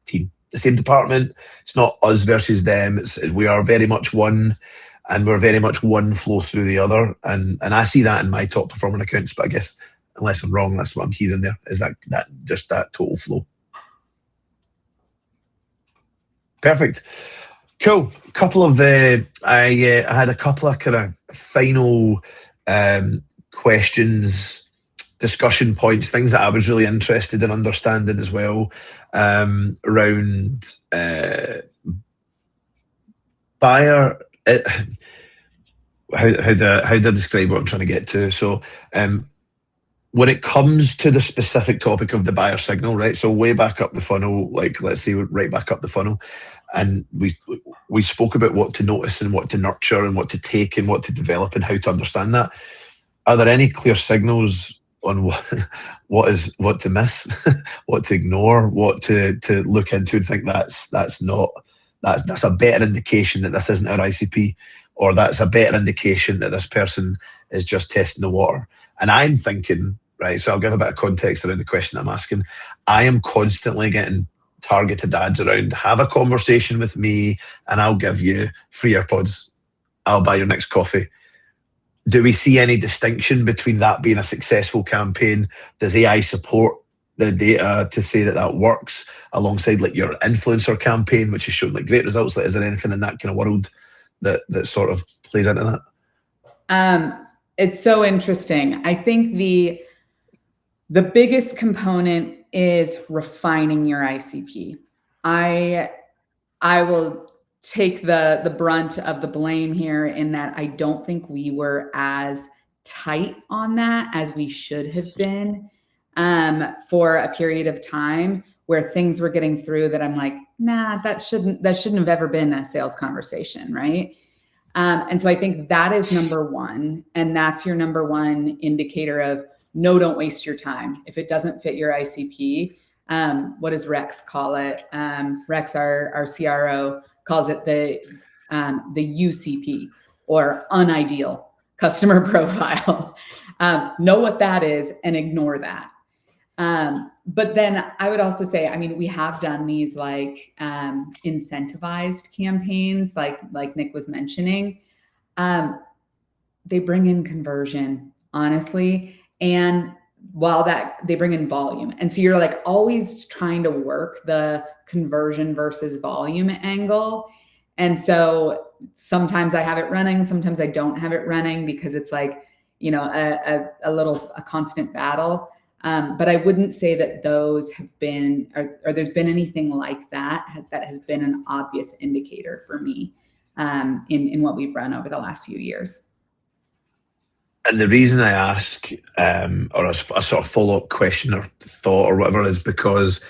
team, the same department. It's not us versus them. We are very much one, and we're very much one flow through the other. And I see that in my top performing accounts, but I guess unless I'm wrong, that's what I'm hearing there, is that just that total flow. Perfect. Cool. Couple of I had a couple of kind of final questions, discussion points, things that I was really interested in understanding as well, around buyer. How do I describe what I'm trying to get to? So when it comes to the specific topic of the buyer signal, right? So way back up the funnel, like let's say right back up the funnel, and we spoke about what to notice and what to nurture and what to take and what to develop and how to understand that. Are there any clear signals on what to miss, what to ignore, what to look into and think that's a better indication that this isn't our ICP, or that's a better indication that this person is just testing the water? And I'm thinking, right, so I'll give a bit of context around the question I'm asking. I am constantly getting targeted ads around, have a conversation with me and I'll give you free AirPods, I'll buy your next coffee. Do we see any distinction between that being a successful campaign? Does AI support the data to say that works alongside like your influencer campaign, which has shown like great results? Like, is there anything in that kind of world that sort of plays into that? It's so interesting. I think the biggest component is refining your ICP. I will take the brunt of the blame here in that I don't think we were as tight on that as we should have been for a period of time, where things were getting through that I'm like, nah, that shouldn't have ever been a sales conversation, right? And so I think that is number one. And that's your number one indicator of no, don't waste your time. If it doesn't fit your ICP, what does Rex call it? Rex, our CRO, calls it the UCP, or unideal customer profile. Know what that is and ignore that. But then I would also say, I mean, we have done these like incentivized campaigns, like Nick was mentioning. They bring in conversion, honestly, and while that they bring in volume. And so you're like always trying to work the conversion versus volume angle. And so sometimes I have it running, sometimes I don't have it running, because it's like, you know, a constant battle. But I wouldn't say that those have been, or there's been anything like that has been an obvious indicator for me in what we've run over the last few years. And the reason I ask, or a sort of follow-up question or thought or whatever, is because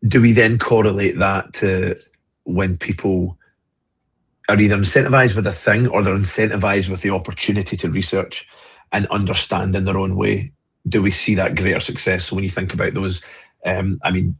do we then correlate that to when people are either incentivized with a thing or they're incentivized with the opportunity to research and understand in their own way? Do we see that greater success? So when you think about those, I mean,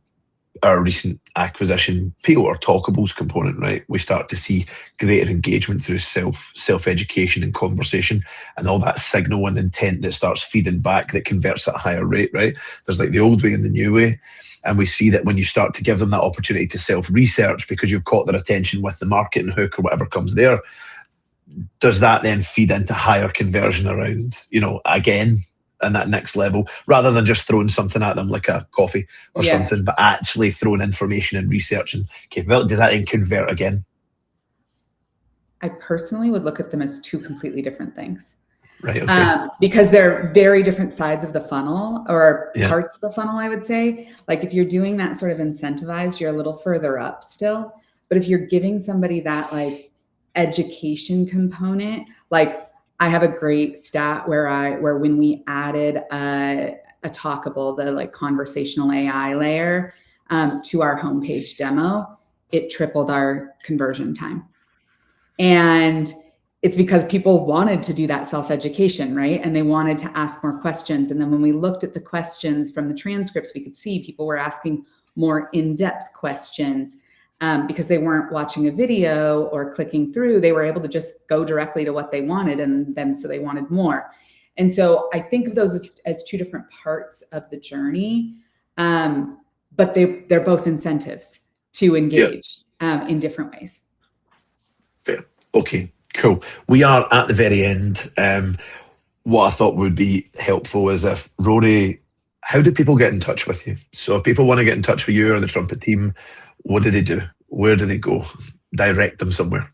our recent acquisition, PO or Talkables component, right? We start to see greater engagement through self-education and conversation, and all that signal and intent that starts feeding back that converts at a higher rate, right? There's like the old way and the new way. And we see that when you start to give them that opportunity to self-research because you've caught their attention with the marketing hook or whatever comes there, does that then feed into higher conversion around, you know, again, and that next level, rather than just throwing something at them like a coffee or something, but actually throwing information and research and capability? Does that then convert again? I personally would look at them as two completely different things. Right. Okay. Because they're very different sides of the funnel, or parts of the funnel, I would say. Like if you're doing that sort of incentivized, you're a little further up still. But if you're giving somebody that like education component, like I have a great stat where when we added a Talkable, the like conversational AI layer, to our homepage demo, it tripled our conversion time. And it's because people wanted to do that self-education, right? And they wanted to ask more questions. And then when we looked at the questions from the transcripts, we could see people were asking more in-depth questions. Because they weren't watching a video or clicking through, they were able to just go directly to what they wanted, and then so they wanted more. And so I think of those as two different parts of the journey, but they're both incentives to engage in different ways. Fair. Okay, cool. We are at the very end. What I thought would be helpful is if, Rory, how do people get in touch with you? So if people want to get in touch with you or the Trumpet team, what do they do? Where do they go? Direct them somewhere.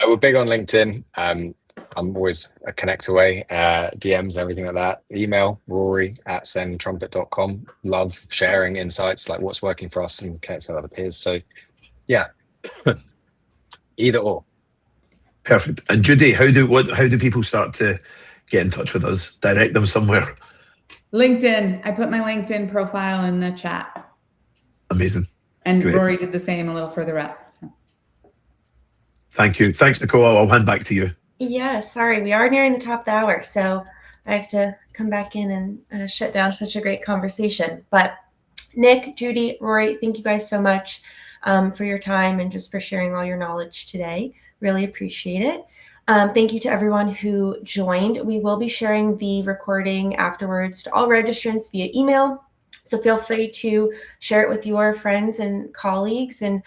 We're big on LinkedIn. I'm always a connect away, DMs, everything like that. Email rory@sendtrumpet.com. Love sharing insights, like what's working for us and connecting with other peers. So yeah, either or. Perfect. And Judy, how do people start to get in touch with us? Direct them somewhere. LinkedIn. I put my LinkedIn profile in the chat. Amazing. And Great. Rory did the same a little further up. So. Thank you. Thanks, Nicole. I'll hand back to you. Yeah, sorry. We are nearing the top of the hour, so I have to come back in and shut down such a great conversation. But Nick, Judy, Rory, thank you guys so much for your time and just for sharing all your knowledge today. Really appreciate it. Thank you to everyone who joined. We will be sharing the recording afterwards to all registrants via email. So feel free to share it with your friends and colleagues. And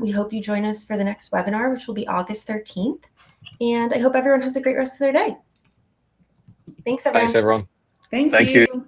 we hope you join us for the next webinar, which will be August 13th. And I hope everyone has a great rest of their day. Thanks, everyone. Thanks, everyone. Thank you.